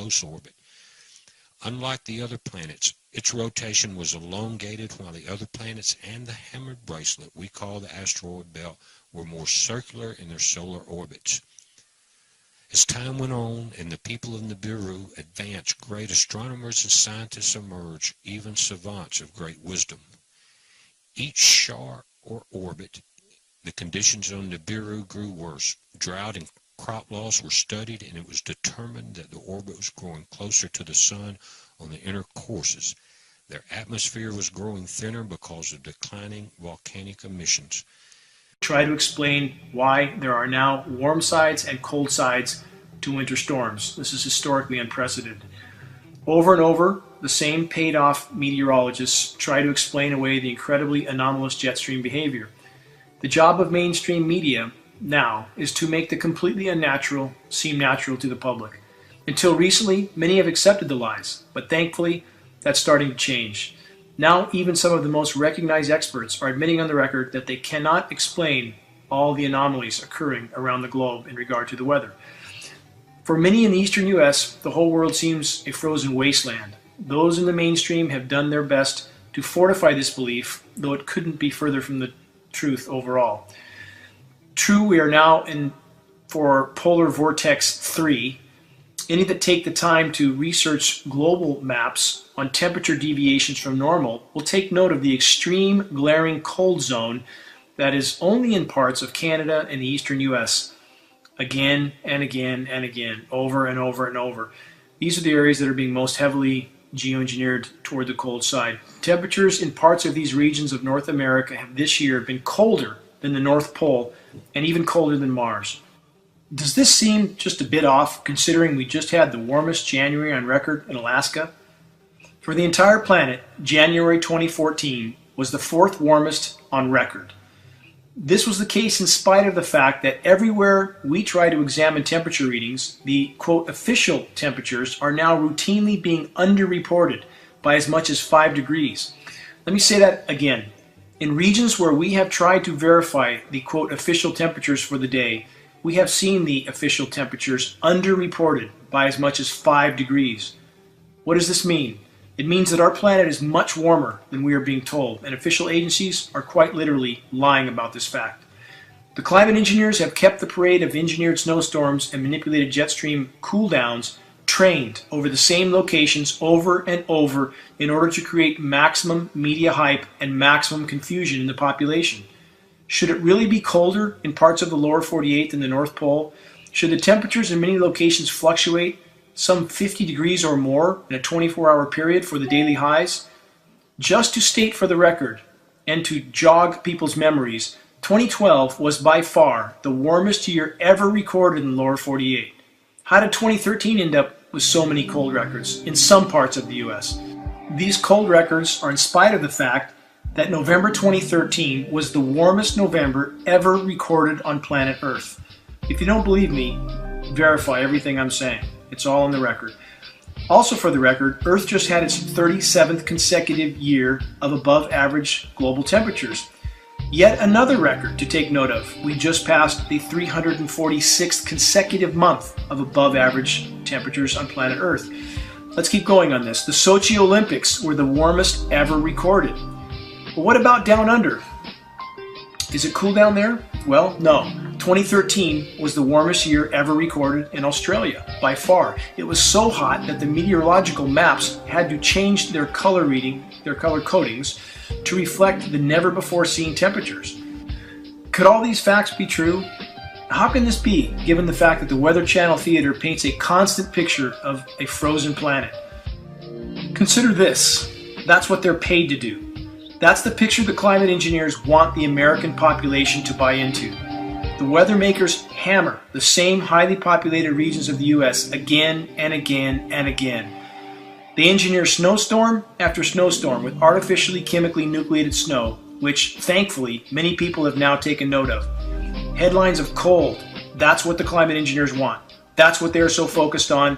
close orbit. Unlike the other planets, its rotation was elongated, while the other planets and the hammered bracelet we call the asteroid belt were more circular in their solar orbits. As time went on and the people of Nibiru advanced, great astronomers and scientists emerged, even savants of great wisdom. Each star or orbit, the conditions on Nibiru grew worse. Drought and crop loss were studied, and it was determined that the orbit was growing closer to the sun on the inner courses. Their atmosphere was growing thinner because of declining volcanic emissions. Try to explain why there are now warm sides and cold sides to winter storms. This is historically unprecedented. Over and over, the same paid-off meteorologists try to explain away the incredibly anomalous jet stream behavior. The job of mainstream media now is to make the completely unnatural seem natural to the public. Until recently, many have accepted the lies, but thankfully, that's starting to change. Now, even some of the most recognized experts are admitting on the record that they cannot explain all the anomalies occurring around the globe in regard to the weather. For many in the eastern U.S., the whole world seems a frozen wasteland. Those in the mainstream have done their best to fortify this belief, though it couldn't be further from the truth overall. True, we are now in for polar vortex 3. Any that take the time to research global maps on temperature deviations from normal will take note of the extreme glaring cold zone that is only in parts of Canada and the eastern US. Again and again and again, over and over and over. These are the areas that are being most heavily geoengineered toward the cold side. Temperatures in parts of these regions of North America have this year been colder than the North Pole and even colder than Mars. Does this seem just a bit off, considering we just had the warmest January on record in Alaska? For the entire planet, January 2014 was the fourth warmest on record. This was the case in spite of the fact that everywhere we try to examine temperature readings, the quote official temperatures are now routinely being underreported by as much as 5 degrees. Let me say that again. In regions where we have tried to verify the quote official temperatures for the day, we have seen the official temperatures underreported by as much as 5 degrees. What does this mean? It means that our planet is much warmer than we are being told, and official agencies are quite literally lying about this fact. The climate engineers have kept the parade of engineered snowstorms and manipulated jet stream cool downs trained over the same locations over and over in order to create maximum media hype and maximum confusion in the population. Should it really be colder in parts of the lower 48 than the North Pole? Should the temperatures in many locations fluctuate some 50 degrees or more in a 24-hour period for the daily highs? Just to state for the record and to jog people's memories, 2012 was by far the warmest year ever recorded in the lower 48. How did 2013 end up with so many cold records in some parts of the US? These cold records are in spite of the fact that November 2013 was the warmest November ever recorded on planet Earth. If you don't believe me, verify everything I'm saying. It's all on the record. Also for the record, Earth just had its 37th consecutive year of above average global temperatures. Yet another record to take note of. We just passed the 346th consecutive month of above average temperatures on planet Earth. Let's keep going on this. The Sochi Olympics were the warmest ever recorded. But what about down under? Is it cool down there? Well, no. 2013 was the warmest year ever recorded in Australia, by far. It was so hot that the meteorological maps had to change their color codings, to reflect the never-before-seen temperatures. Could all these facts be true? How can this be, given the fact that the Weather Channel Theater paints a constant picture of a frozen planet? Consider this. That's what they're paid to do. That's the picture the climate engineers want the American population to buy into. The weather makers hammer the same highly populated regions of the U.S. again and again and again. They engineer snowstorm after snowstorm with artificially chemically nucleated snow, which, thankfully, many people have now taken note of. Headlines of cold, that's what the climate engineers want. That's what they're so focused on.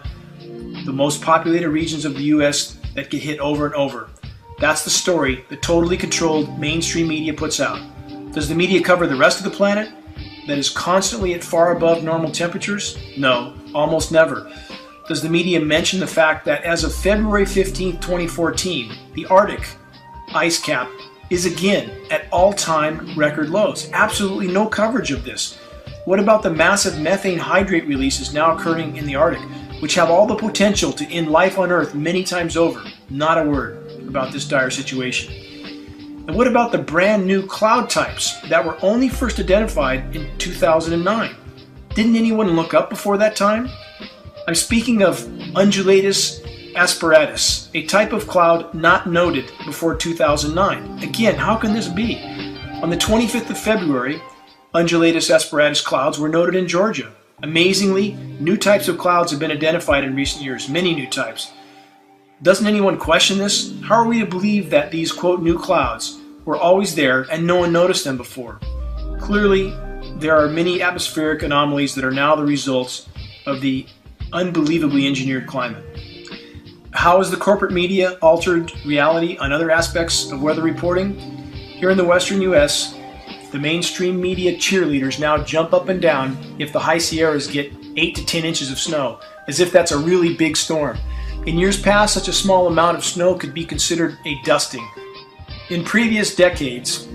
The most populated regions of the U.S. that get hit over and over. That's the story the totally controlled mainstream media puts out. Does the media cover the rest of the planet that is constantly at far above normal temperatures? No, almost never. does the media mention the fact that as of February 15, 2014, the Arctic ice cap is again at all-time record lows? Absolutely no coverage of this. What about the massive methane hydrate releases now occurring in the Arctic, which have all the potential to end life on Earth many times over? Not a word about this dire situation. And what about the brand new cloud types that were only first identified in 2009? Didn't anyone look up before that time? I'm speaking of undulatus asperatus, a type of cloud not noted before 2009. Again, how can this be? On the 25th of February, undulatus asperatus clouds were noted in Georgia. Amazingly, new types of clouds have been identified in recent years, many new types. Doesn't anyone question this? How are we to believe that these, quote, new clouds were always there and no one noticed them before? Clearly, there are many atmospheric anomalies that are now the results of the unbelievably engineered climate. How has the corporate media altered reality on other aspects of weather reporting? Here in the western U.S., the mainstream media cheerleaders now jump up and down if the high Sierras get 8 to 10 inches of snow, as if that's a really big storm. In years past, such a small amount of snow could be considered a dusting. In previous decades,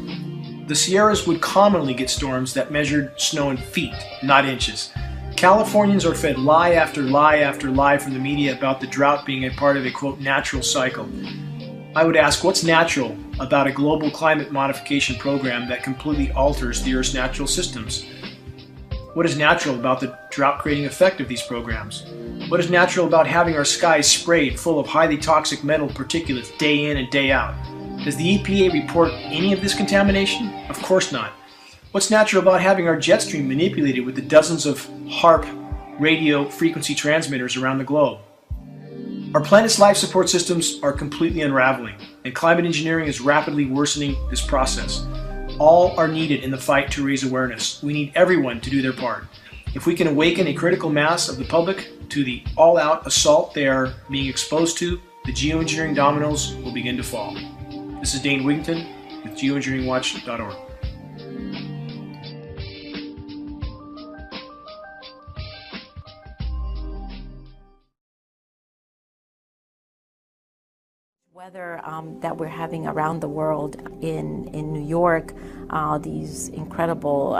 the Sierras would commonly get storms that measured snow in feet, not inches. Californians are fed lie after lie after lie from the media about the drought being a part of a, quote, natural cycle. I would ask, what's natural about a global climate modification program that completely alters the Earth's natural systems? What is natural about the drought-creating effect of these programs? What is natural about having our skies sprayed full of highly toxic metal particulates day in and day out? Does the EPA report any of this contamination? Of course not. What's natural about having our jet stream manipulated with the dozens of HAARP radio frequency transmitters around the globe? Our planet's life support systems are completely unraveling, and climate engineering is rapidly worsening this process. All are needed in the fight to raise awareness. We need everyone to do their part. If we can awaken a critical mass of the public to the all-out assault they are being exposed to, the geoengineering dominoes will begin to fall. This is Dane Wigington with geoengineeringwatch.org. Weather that we're having around the world in New York, these incredible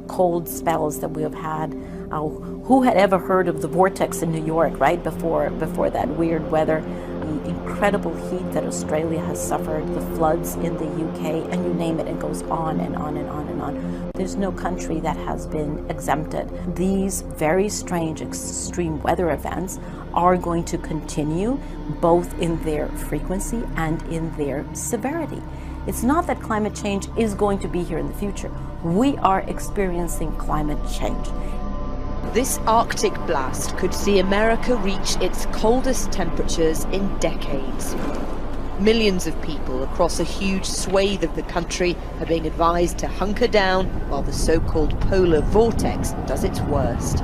cold spells that we have had. Who had ever heard of the vortex in New York, right, before that weird weather? The incredible heat that Australia has suffered, the floods in the UK, and you name it, it goes on and on and on and on. There's no country that has been exempted. These very strange extreme weather events are going to continue, both in their frequency and in their severity. It's not that climate change is going to be here in the future. We are experiencing climate change. This Arctic blast could see America reach its coldest temperatures in decades. Millions of people across a huge swathe of the country are being advised to hunker down while the so-called polar vortex does its worst.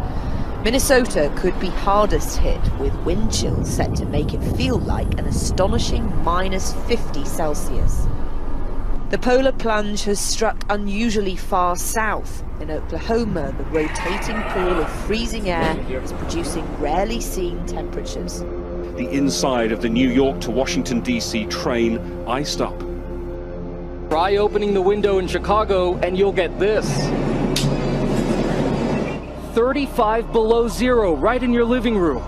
Minnesota could be hardest hit, with wind chills set to make it feel like an astonishing minus 50 Celsius. The polar plunge has struck unusually far south. In Oklahoma, the rotating pool of freezing air is producing rarely seen temperatures. The inside of the New York to Washington, D.C. train iced up. Try opening the window in Chicago and you'll get this. 35 below zero right in your living room.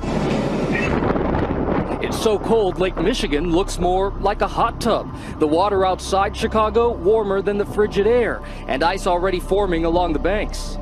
It's so cold, Lake Michigan looks more like a hot tub. The water outside Chicago warmer than the frigid air, and ice already forming along the banks.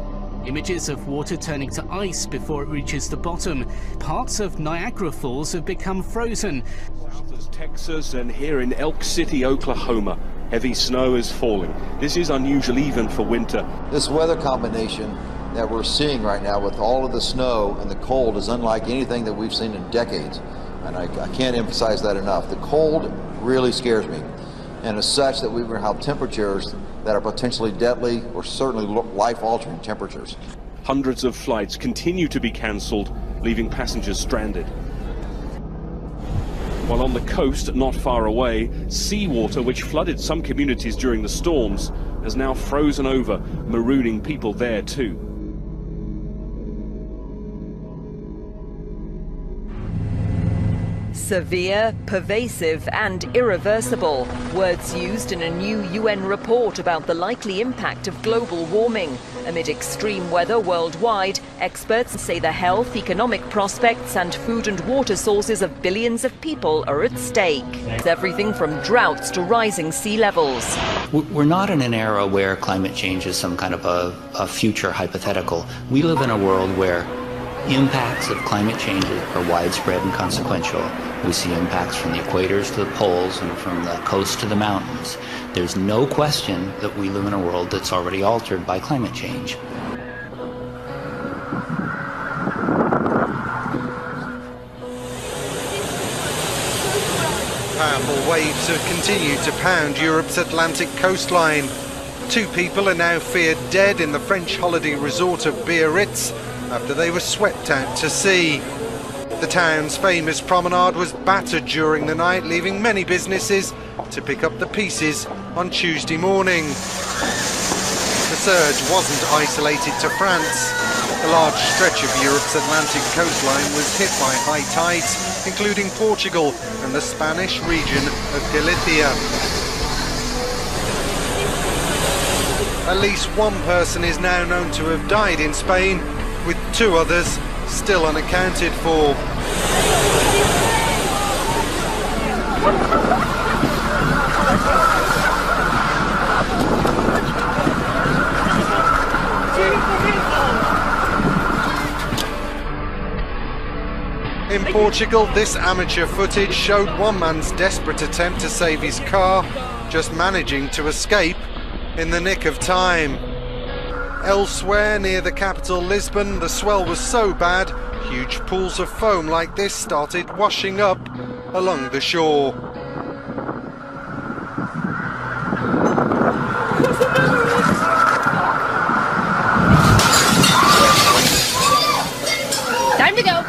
Images of water turning to ice before it reaches the bottom. Parts of Niagara Falls have become frozen. South as Texas and here in Elk City, Oklahoma, heavy snow is falling. This is unusual even for winter. This weather combination that we're seeing right now with all of the snow and the cold is unlike anything that we've seen in decades. And I can't emphasize that enough. The cold really scares me. And as such, that we will have temperatures that are potentially deadly or certainly life-altering temperatures. Hundreds of flights continue to be cancelled, leaving passengers stranded. While on the coast, not far away, seawater, which flooded some communities during the storms, has now frozen over, marooning people there too. Severe, pervasive and irreversible. Words used in a new UN report about the likely impact of global warming. Amid extreme weather worldwide, experts say the health, economic prospects and food and water sources of billions of people are at stake. It's everything from droughts to rising sea levels. We're not in an era where climate change is some kind of a future hypothetical. We live in a world where impacts of climate change are widespread and consequential. We see impacts from the equators to the poles and from the coast to the mountains. There's no question that we live in a world that's already altered by climate change. Powerful waves have continued to pound Europe's Atlantic coastline. 2 people are now feared dead in the French holiday resort of Biarritz after they were swept out to sea. The town's famous promenade was battered during the night, leaving many businesses to pick up the pieces on Tuesday morning. The surge wasn't isolated to France. A large stretch of Europe's Atlantic coastline was hit by high tides, including Portugal and the Spanish region of Galicia. At least 1 person is now known to have died in Spain, with 2 others still unaccounted for. In Portugal, this amateur footage showed one man's desperate attempt to save his car, just managing to escape in the nick of time. Elsewhere, near the capital Lisbon, the swell was so bad, huge pools of foam like this started washing up along the shore. Time to go.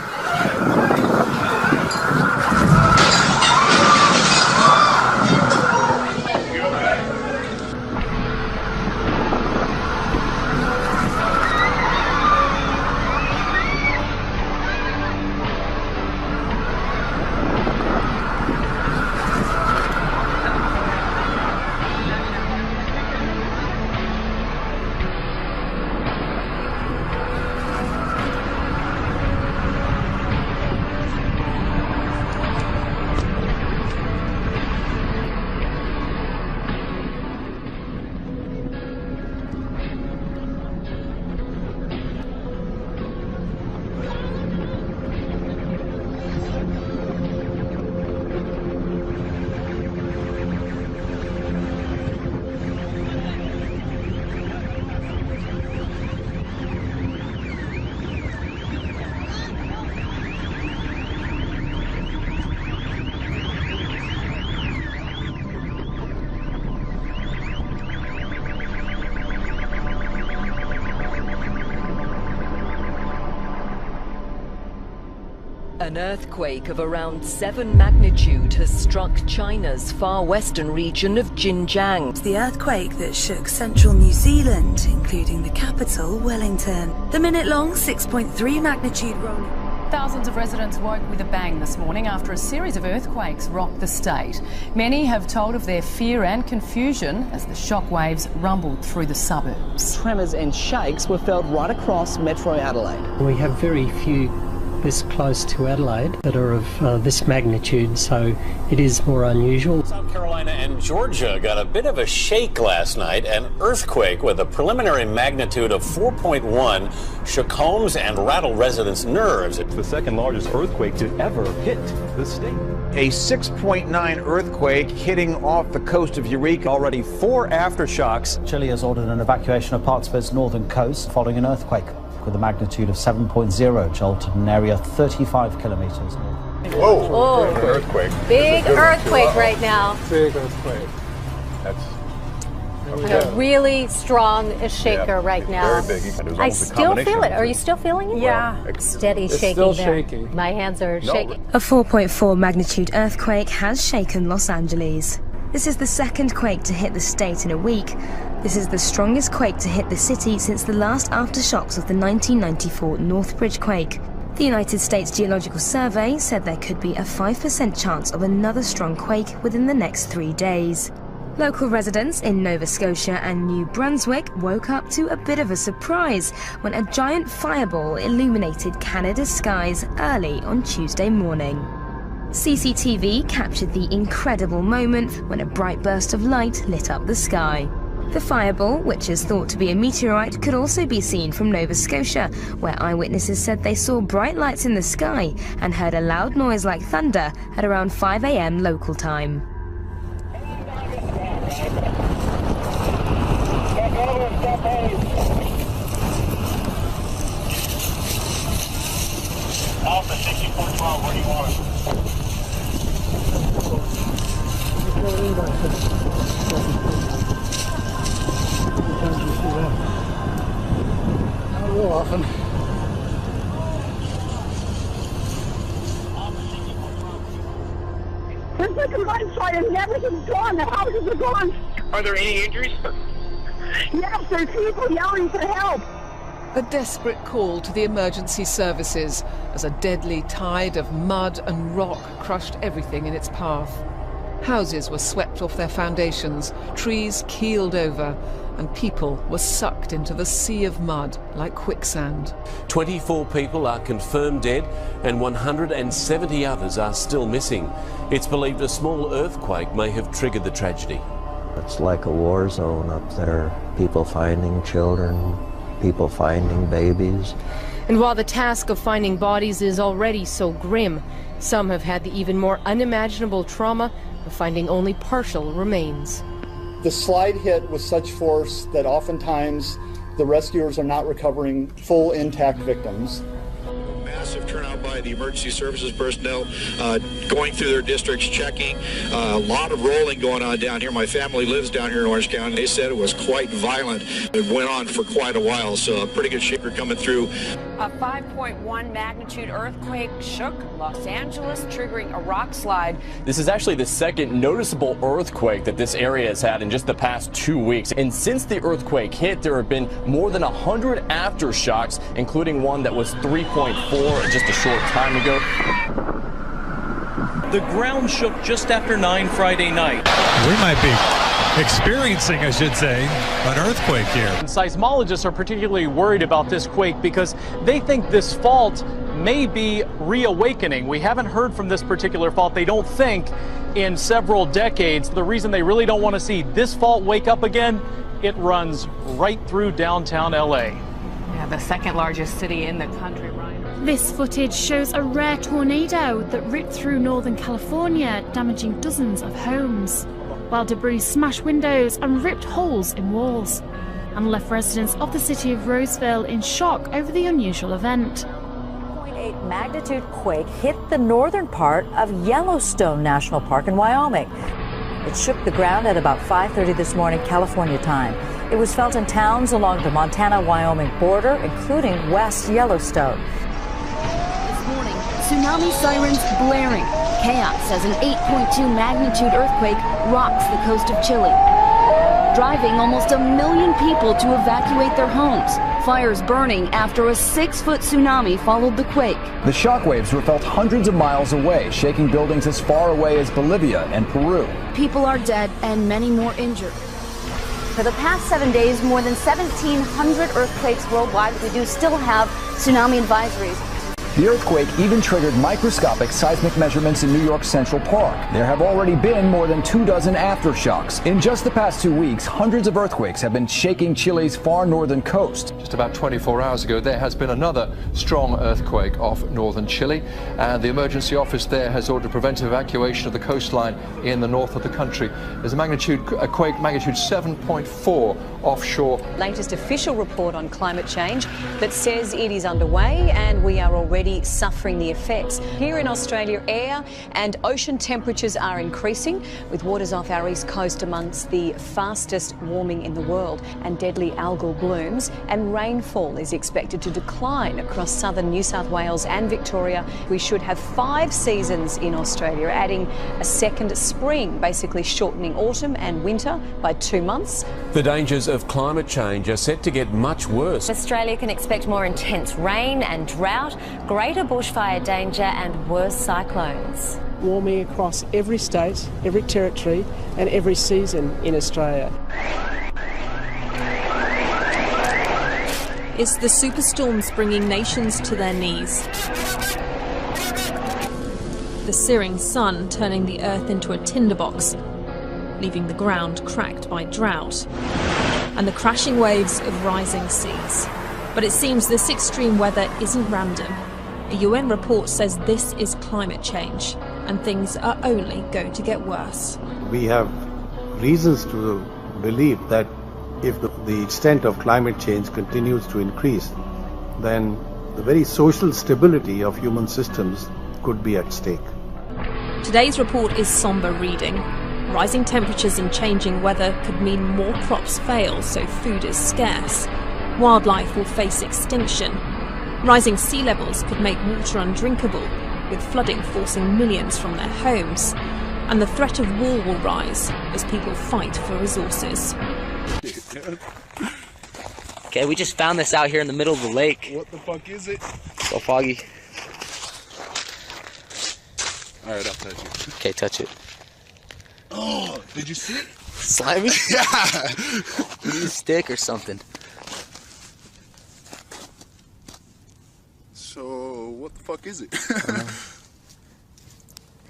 An earthquake of around 7 magnitude has struck China's far western region of Xinjiang. It's the earthquake that shook central New Zealand, including the capital, Wellington. The minute-long 6.3 magnitude rolling. Thousands of residents woke with a bang this morning after a series of earthquakes rocked the state. Many have told of their fear and confusion as the shockwaves rumbled through the suburbs. Tremors and shakes were felt right across Metro Adelaide. We have very few this close to Adelaide that are of this magnitude, so it is more unusual. South Carolina and Georgia got a bit of a shake last night. An earthquake with a preliminary magnitude of 4.1 shook homes and rattled residents' nerves. It's the second largest earthquake to ever hit the state. A 6.9 earthquake hitting off the coast of Eureka. Already 4 aftershocks. Chile has ordered an evacuation of parts of its northern coast following an earthquake with a magnitude of 7.0 jolted an area 35 kilometers north. Whoa! Whoa. Big earthquake. Big earthquake right now. Big earthquake. That's a really strong shaker right now. Very big. I still feel it. Are you still feeling it? Yeah. Steady it's shaking still there. shaking. My hands are shaking. A 4.4 magnitude earthquake has shaken Los Angeles. This is the second quake to hit the state in a week. This is the strongest quake to hit the city since the last aftershocks of the 1994 Northbridge quake. The The United States Geological Survey said there could be a 5% chance of another strong quake within the next 3 days. Local residents in Nova Scotia and New Brunswick woke up to a bit of a surprise when a giant fireball illuminated Canada's skies early on Tuesday morning. CCTV captured the incredible moment when a bright burst of light lit up the sky. The fireball, which is thought to be a meteorite, could also be seen from Nova Scotia, where eyewitnesses said they saw bright lights in the sky and heard a loud noise like thunder at around 5 a.m. local time. Alpha 6412, where do you want it? Not real often. There's like a mudslide and everything's gone. The houses are gone. Are there any injuries? Yes, there's people yelling for help. A desperate call to the emergency services as a deadly tide of mud and rock crushed everything in its path. Houses were swept off their foundations, trees keeled over, and people were sucked into the sea of mud like quicksand. 24 people are confirmed dead and 170 others are still missing. It's believed a small earthquake may have triggered the tragedy. It's like a war zone up there. People finding children, people finding babies. And while the task of finding bodies is already so grim, some have had the even more unimaginable trauma of finding only partial remains. The slide hit with such force that oftentimes the rescuers are not recovering full intact victims. Massive turnout by the emergency services personnel going through their districts, checking. A lot of rolling going on down here. My family lives down here in Orange County. They said it was quite violent. It went on for quite a while, so a pretty good shaker coming through. A 5.1 magnitude earthquake shook Los Angeles, triggering a rock slide. This is actually the second noticeable earthquake that this area has had in just the past 2 weeks. And since the earthquake hit, there have been more than 100 aftershocks, including one that was 3.4 just a short time ago. The ground shook just after 9 Friday night. We might be experiencing, I should say, an earthquake here. And seismologists are particularly worried about this quake because they think this fault may be reawakening. We haven't heard from this particular fault, they don't think, in several decades. The reason they really don't want to see this fault wake up again, it runs right through downtown LA. Yeah, the second largest city in the country, Ryan. This footage shows a rare tornado that ripped through Northern California, damaging dozens of homes, while debris smashed windows and ripped holes in walls, and left residents of the city of Roseville in shock over the unusual event. 8 magnitude quake hit the northern part of Yellowstone National Park in Wyoming. It shook the ground at about 5:30 this morning, California time. It was felt in towns along the Montana-Wyoming border, including West Yellowstone. This morning, tsunami sirens blaring. Chaos as an 8.2 magnitude earthquake rocks the coast of Chile, driving almost 1 million people to evacuate their homes. Fires burning after a 6-foot tsunami followed the quake. The shockwaves were felt hundreds of miles away, shaking buildings as far away as Bolivia and Peru. People are dead and many more injured. For the past 7 days, more than 1,700 earthquakes worldwide. We do still have tsunami advisories. The earthquake even triggered microscopic seismic measurements in New York's Central Park. There have already been more than 24 aftershocks. In just the past 2 weeks, hundreds of earthquakes have been shaking Chile's far northern coast. Just about 24 hours ago, there has been another strong earthquake off northern Chile, and the emergency office there has ordered preventive evacuation of the coastline in the north of the country. There's a quake magnitude 7.4 offshore. Latest official report on climate change that says it is underway and we are already suffering the effects. Here in Australia, air and ocean temperatures are increasing, with waters off our east coast amongst the fastest warming in the world, and deadly algal blooms, and rainfall is expected to decline across southern New South Wales and Victoria. We should have 5 seasons in Australia, adding a second spring, basically shortening autumn and winter by 2 months. The dangers of climate change are set to get much worse. Australia can expect more intense rain and drought. greater bushfire danger and worse cyclones. Warming across every state, every territory and every season in Australia. It's the superstorms bringing nations to their knees. The searing sun turning the earth into a tinderbox, leaving the ground cracked by drought, and the crashing waves of rising seas. But it seems this extreme weather isn't random. A UN report says this is climate change, and things are only going to get worse. We have reasons to believe that if the extent of climate change continues to increase, then the very social stability of human systems could be at stake. Today's report is somber reading. Rising temperatures and changing weather could mean more crops fail, so food is scarce. Wildlife will face extinction. Rising sea levels could make water undrinkable, with flooding forcing millions from their homes. And the threat of war will rise as people fight for resources. Okay, we just found this out here in the middle of the lake. What the fuck is it? So foggy. Alright, I'll touch it. Okay, touch it. Oh, did you see it? Slimy? Yeah! You need a stick or something. So, what the fuck is it?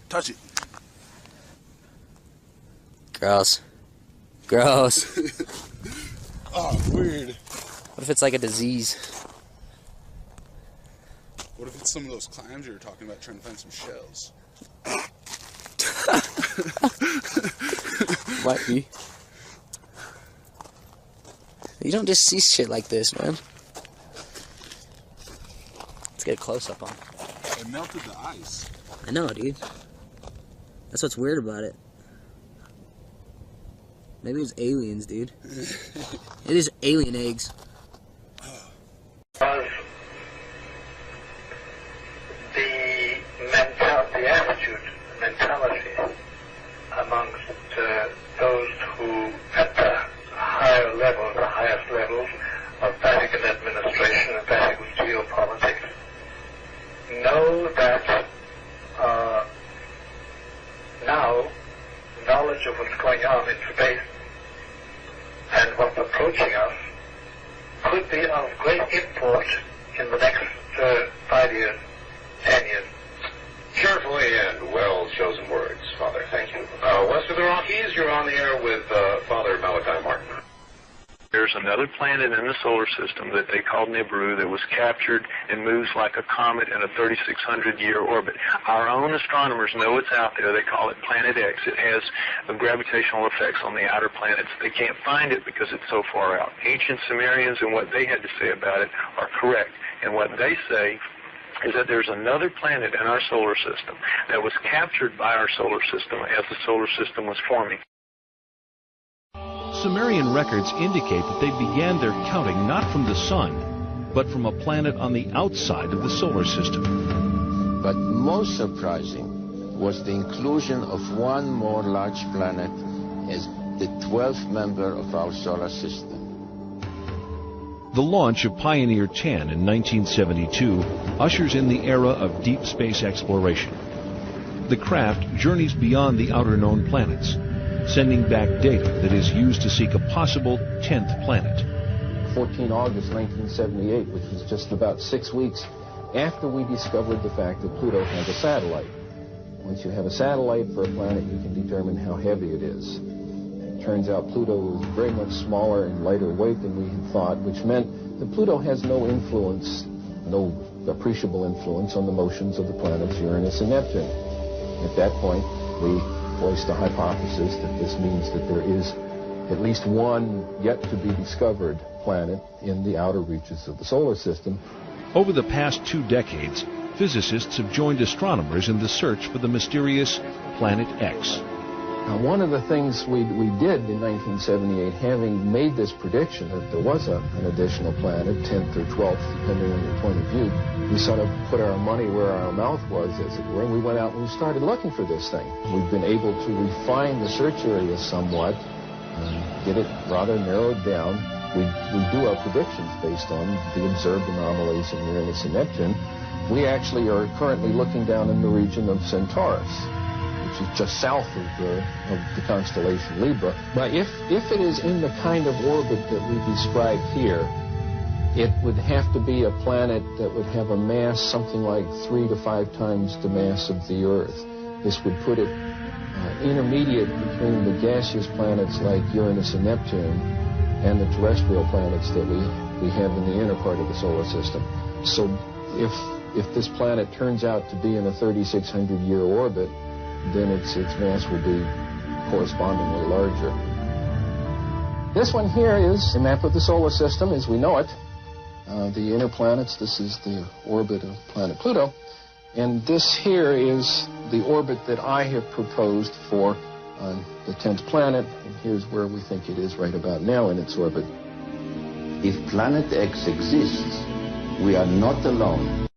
Touch it. Gross. Gross. Oh, weird. What if it's like a disease? What if it's some of those clams you were talking about trying to find some shells? Might be. You don't just see shit like this, man. Let's get a close-up on it. It melted the ice. I know, dude. That's what's weird about it. Maybe it's aliens, dude. It is alien eggs. The attitude, mentality amongst those who at the higher levels, the highest levels of Vatican administration and Vatican geopolitics know that now knowledge of what's going on in space and what's approaching us could be of great import in the next 5 years, 10 years. Carefully and well-chosen words, Father. Thank you. West of the Rockies, you're on the air with Father Malachi Martin. There's another planet in the solar system that they call Nibiru that was captured and moves like a comet in a 3,600-year orbit. Our own astronomers know it's out there. They call it Planet X. It has gravitational effects on the outer planets. They can't find it because it's so far out. Ancient Sumerians and what they had to say about it are correct. And what they say is that there's another planet in our solar system that was captured by our solar system as the solar system was forming. Sumerian records indicate that they began their counting not from the sun, but from a planet on the outside of the solar system. But most surprising was the inclusion of one more large planet as the 12th member of our solar system. The launch of Pioneer 10 in 1972 ushers in the era of deep space exploration. The craft journeys beyond the outer known planets, sending back data that is used to seek a possible 10th planet. 14 August 1978, which was just about 6 weeks after we discovered the fact that Pluto has a satellite. Once you have a satellite for a planet, you can determine how heavy it is. It turns out Pluto was very much smaller and lighter weight than we had thought, which meant that Pluto has no influence, no appreciable influence on the motions of the planets Uranus and Neptune. At that point, we voiced a hypothesis that this means that there is at least one yet to be discovered planet in the outer reaches of the solar system. Over the past 2 decades, physicists have joined astronomers in the search for the mysterious Planet X. Now, one of the things we did in 1978, having made this prediction that there was an additional planet, 10th or 12th, depending on your point of view, we sort of put our money where our mouth was, as it were, and we went out and we started looking for this thing. We've been able to refine the search area somewhat, get it rather narrowed down. We do our predictions based on the observed anomalies in Uranus and Neptune. We actually are currently looking down in the region of Centaurus, which is just south of the constellation Libra. But if it is in the kind of orbit that we described here, it would have to be a planet that would have a mass something like 3 to 5 times the mass of the Earth. This would put it intermediate between the gaseous planets like Uranus and Neptune and the terrestrial planets that we have in the inner part of the solar system. So if this planet turns out to be in a 3,600-year orbit, then its mass will be correspondingly larger. This one here is a map of the solar system as we know it. The inner planets, this is the orbit of planet Pluto. And this here is the orbit that I have proposed for the 10th planet. And here's where we think it is right about now in its orbit. If Planet X exists, we are not alone.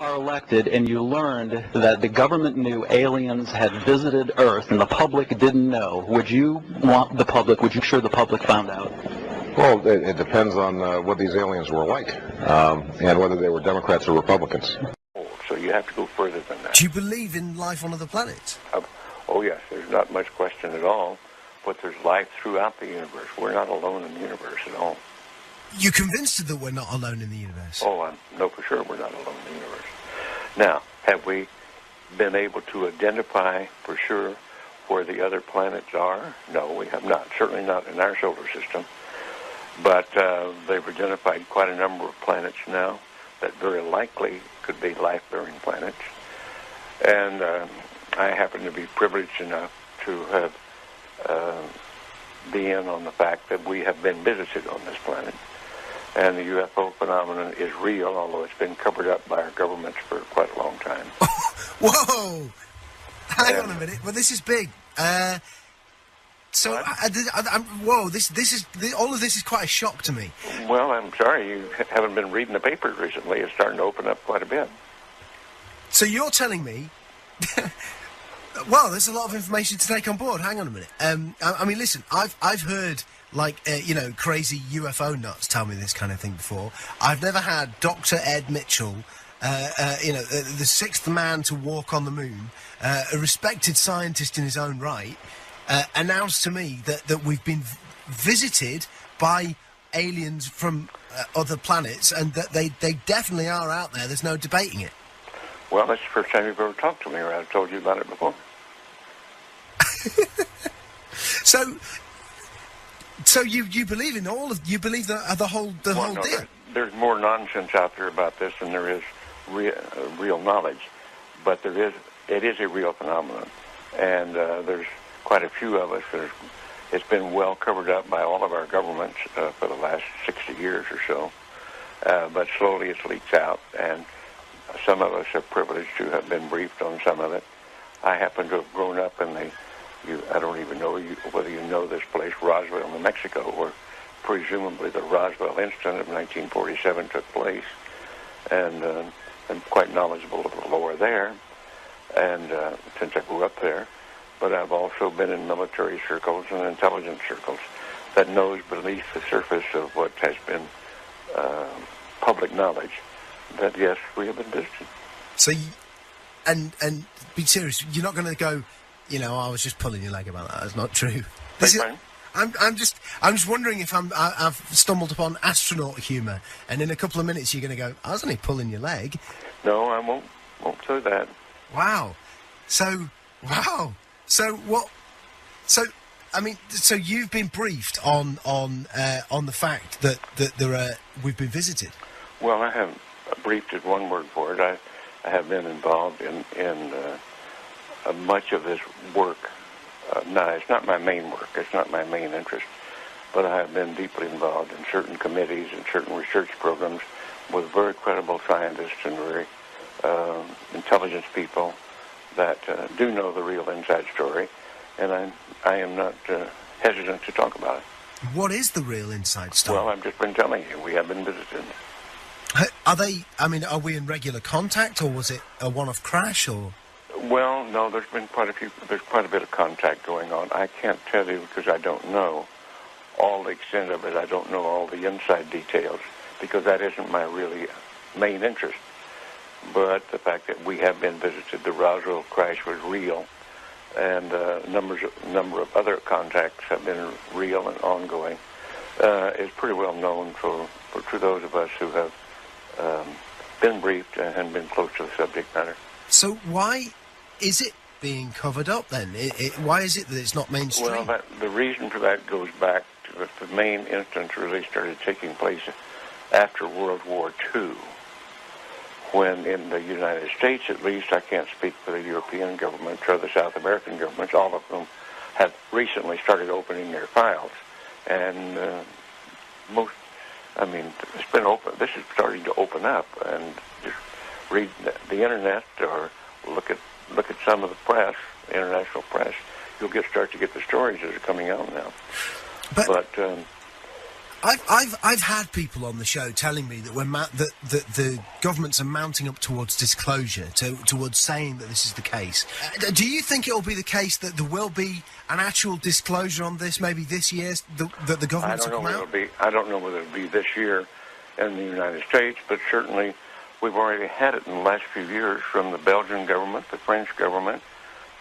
Are elected and you learned that the government knew aliens had visited Earth and the public didn't know, would you want the public, would you sure the public found out? Well, it depends on what these aliens were like and whether they were Democrats or Republicans. So you have to go further than that. Do you believe in life on other planets? Oh yes, there's not much question at all, but there's life throughout the universe. We're not alone in the universe at all. You're convinced that we're not alone in the universe? Oh, I know for sure we're not alone in the universe. Now, have we been able to identify for sure where the other planets are? No, we have not. Certainly not in our solar system. But they've identified quite a number of planets now that very likely could be life-bearing planets. And I happen to be privileged enough to have be in on the fact that we have been visited on this planet. And the UFO phenomenon is real, although it's been covered up by our governments for quite a long time. Whoa! Hang on a minute. Well, this is big. Whoa! All of this is quite a shock to me. Well, I'm sorry you haven't been reading the papers recently. It's starting to open up quite a bit. So you're telling me Well, there's a lot of information to take on board. Hang on a minute. I mean, listen, I've heard, like, crazy UFO nuts tell me this kind of thing before. I've never had Dr. Ed Mitchell, the sixth man to walk on the moon, a respected scientist in his own right, announce to me that we've been visited by aliens from other planets, and that they definitely are out there. There's no debating it. Well, that's the first time you've ever talked to me, or I've told you about it before. So you believe in all of the whole deal? There's more nonsense out there about this than there is real knowledge, but it is a real phenomenon, and there's quite a few of us that it's been well covered up by all of our governments for the last 60 years or so, but slowly it's leaked out, and some of us are privileged to have been briefed on some of it. I happen to have grown up in I don't even know whether you know this place, Roswell, New Mexico, where presumably the Roswell incident of 1947 took place, and I'm quite knowledgeable of the lore there, and since I grew up there, but I've also been in military circles and intelligence circles that knows beneath the surface of what has been public knowledge that, yes, we have been visited. So, and be serious, you're not going to go, I was just pulling your leg about that. That's not true. I'm just wondering if I've stumbled upon astronaut humour, and in a couple of minutes you're going to go, I was only pulling your leg. No, I won't do that. Wow. So what? So you've been briefed on the fact that we've been visited. Well, I haven't briefed is one word for it. I have been involved in much of this work. No, it's not my main work. It's not my main interest. But I have been deeply involved in certain committees and certain research programs with very credible scientists and very intelligence people that do know the real inside story. And I am not hesitant to talk about it. What is the real inside story? Well, I've just been telling you. We have been visited. Are we in regular contact, or was it a one-off crash, or...? Well, no, there's quite a bit of contact going on. I can't tell you because I don't know all the extent of it. I don't know all the inside details because that isn't my really main interest. But the fact that we have been visited, the Roswell crash was real, and a number of other contacts have been real and ongoing, is pretty well known to those of us who have been briefed and been close to the subject matter. So why is it being covered up then? Why is it that it's not mainstream? Well, the reason for that goes back to the main instance really started taking place after World War II, when in the United States, at least, I can't speak for the European governments or the South American governments, all of whom have recently started opening their files. And it's been open. This is starting to open up, and just read the internet or look at some of the press, international press. You'll start to get the stories that are coming out now. But I've had people on the show telling me that that the governments are mounting up towards disclosure, towards saying that this is the case. Do you think it will be the case that there will be an actual disclosure on this, maybe this year, that the governments will come out? I don't know whether it'll be this year in the United States, but certainly we've already had it in the last few years from the Belgian government, the French government,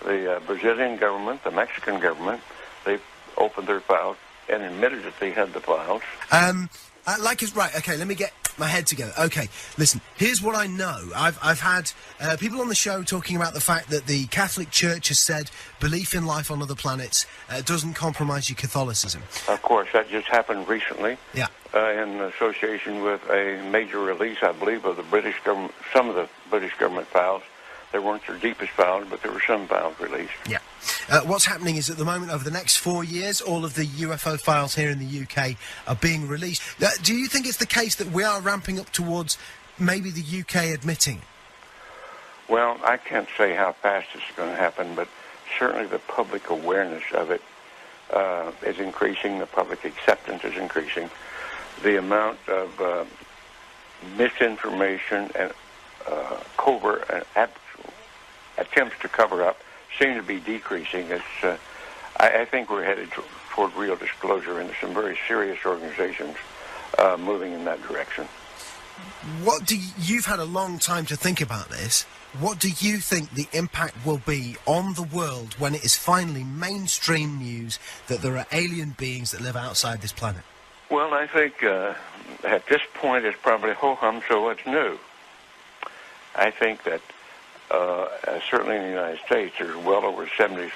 the Brazilian government, the Mexican government. They've opened their files and admitted that they had the files. Right, okay, let me get my head together. Okay, listen, here's what I know. I've had people on the show talking about the fact that the Catholic Church has said belief in life on other planets doesn't compromise your Catholicism. Of course, that just happened recently. Yeah. In association with a major release, I believe, of the British government, some of the British government files. They weren't their deepest files, but there were some files released. Yeah. What's happening is at the moment, over the next 4 years, all of the UFO files here in the UK are being released. Do you think it's the case that we are ramping up towards maybe the UK admitting it? Well, I can't say how fast this is going to happen, but certainly the public awareness of it is increasing. The public acceptance is increasing. The amount of misinformation and covert and attempts to cover up seem to be decreasing. I think we're headed toward real disclosure, and some very serious organizations moving in that direction. You've had a long time to think about this. What do you think the impact will be on the world when it is finally mainstream news that there are alien beings that live outside this planet? Well, I think at this point it's probably ho-hum, so it's new. I think that certainly in the United States, there's well over 70%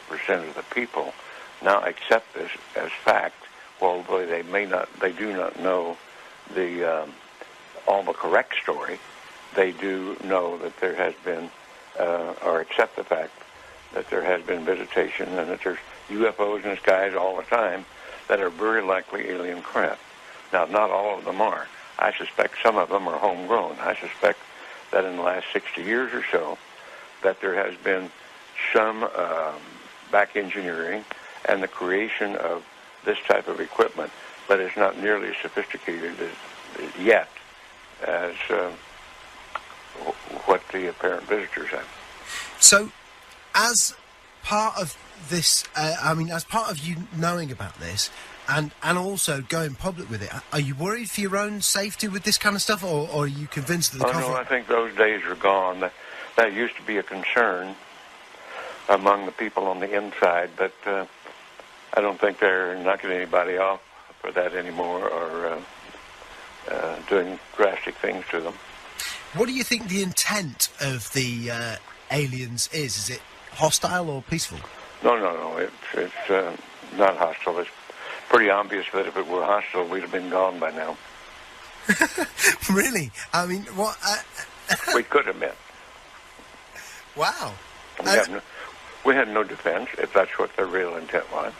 of the people now accept this as fact, although they do not know all the correct story. They do know that there has been, or accept the fact that there has been visitation and that there's UFOs in the skies all the time that are very likely alien craft. Now, not all of them are. I suspect some of them are homegrown. I suspect that in the last 60 years or so, that there has been some back engineering and the creation of this type of equipment, but it's not nearly as sophisticated yet as what the apparent visitors have. So, as part of this, as part of you knowing about this, and also going public with it, are you worried for your own safety with this kind of stuff, or are you convinced that the no, I think those days are gone. That used to be a concern among the people on the inside, but I don't think they're knocking anybody off for that anymore, or doing drastic things to them. What do you think the intent of the aliens is? Is it hostile or peaceful? No. It's not hostile. It's pretty obvious that if it were hostile, we'd have been gone by now. Really? I mean, what? We could have been. Wow. We had no defense, if that's what their real intent was.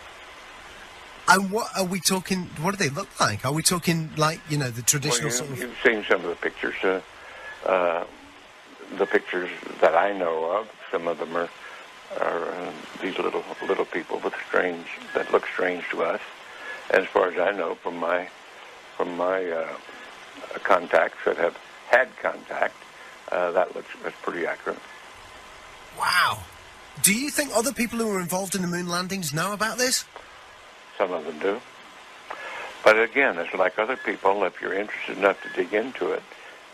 And what are we talking? What do they look like? Are we talking like, the traditional sort of? You've seen some of the pictures. The pictures that I know of, some of them are these little people that look strange to us. And as far as I know, from my contacts that have had contact, that's pretty accurate. Wow. Do you think other people who were involved in the moon landings know about this? Some of them do. But again, it's like other people. If you're interested enough to dig into it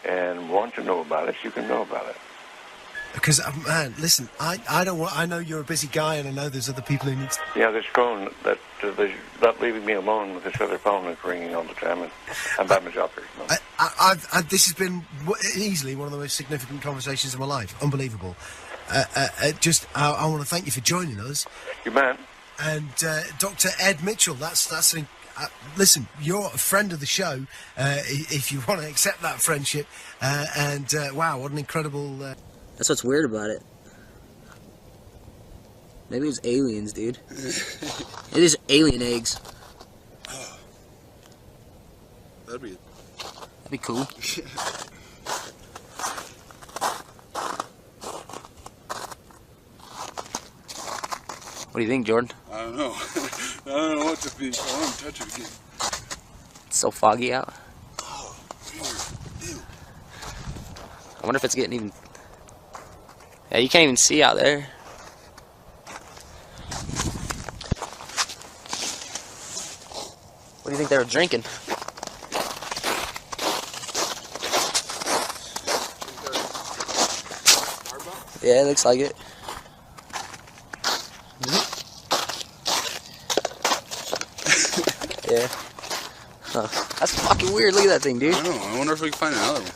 and want to know about it, you can know about it. Because, man, listen, I know you're a busy guy, and I know there's other people who need to... Yeah, this phone, they're not leaving me alone with this other phone that's ringing all the time, and I'm by myself here. This has been easily one of the most significant conversations of my life. Unbelievable. I want to thank you for joining us. You bet. And Dr. Ed Mitchell, listen, you're a friend of the show, if you want to accept that friendship. Wow, what an incredible... That's what's weird about it. Maybe it was aliens, dude. It is alien eggs. Oh. That'd be cool. What do you think, Jordan? I don't know. I don't know what to think. I want to touch it again. It's so foggy out. Oh, weird. Ew. I wonder if it's getting even... Yeah, you can't even see out there. What do you think they were drinking? Yeah, it looks like it. Yeah. Huh. That's fucking weird. Look at that thing, dude. I know. I wonder if we can find another one.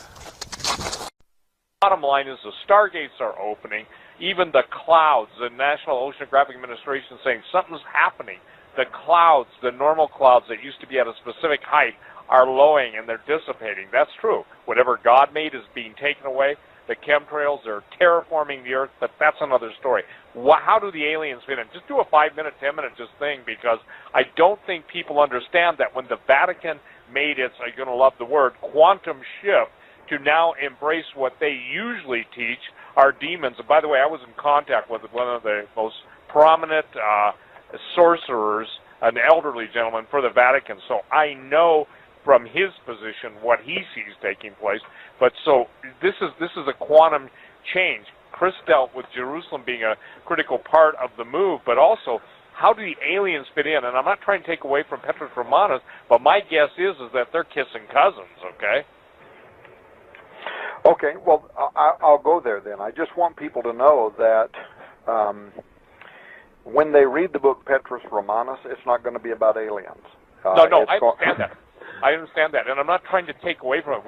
Bottom line is the stargates are opening. Even the clouds, the National Oceanographic Administration is saying something's happening. The clouds, the normal clouds that used to be at a specific height, are lowering and they're dissipating. That's true. Whatever God made is being taken away. The chemtrails are terraforming the Earth, but that's another story. How do the aliens fit in? Just do a 5-minute, 10-minute just thing, because I don't think people understand that when the Vatican made its, I'm going to love the word, quantum shift, to now embrace what they usually teach are demons. And by the way, I was in contact with one of the most prominent sorcerers, an elderly gentleman for the Vatican, so I know from his position what he sees taking place. But so this is a quantum change. Chris dealt with Jerusalem being a critical part of the move, but also how do the aliens fit in? And I'm not trying to take away from Petrus Romanus, but my guess is that they're kissing cousins, okay? Okay, well, I'll go there then. I just want people to know that when they read the book Petrus Romanus, it's not going to be about aliens. No, I understand that. I understand that, and I'm not trying to take away from it.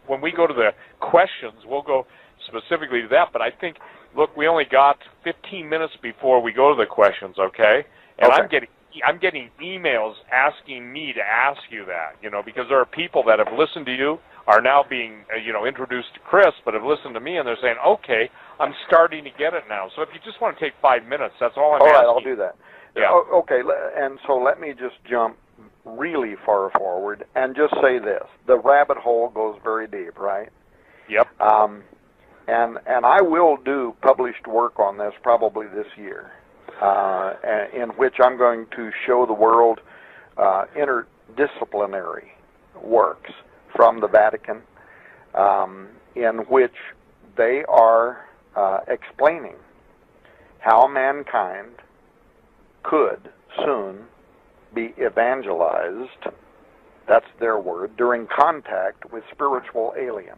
When we go to the questions, we'll go specifically to that, but I think, look, we only got 15 minutes before we go to the questions, okay? And okay. I'm getting emails asking me to ask you that, because there are people that have listened to you, are now being, introduced to Chris, but have listened to me, and they're saying, okay, I'm starting to get it now. So if you just want to take 5 minutes, that's all I'm asking. All right, I'll do that. Yeah. Okay, and so let me just jump really far forward and just say this. The rabbit hole goes very deep, right? Yep. And I will do published work on this probably this year, in which I'm going to show the world interdisciplinary works from the Vatican, in which they are explaining how mankind could soon be evangelized, that's their word, during contact with spiritual aliens.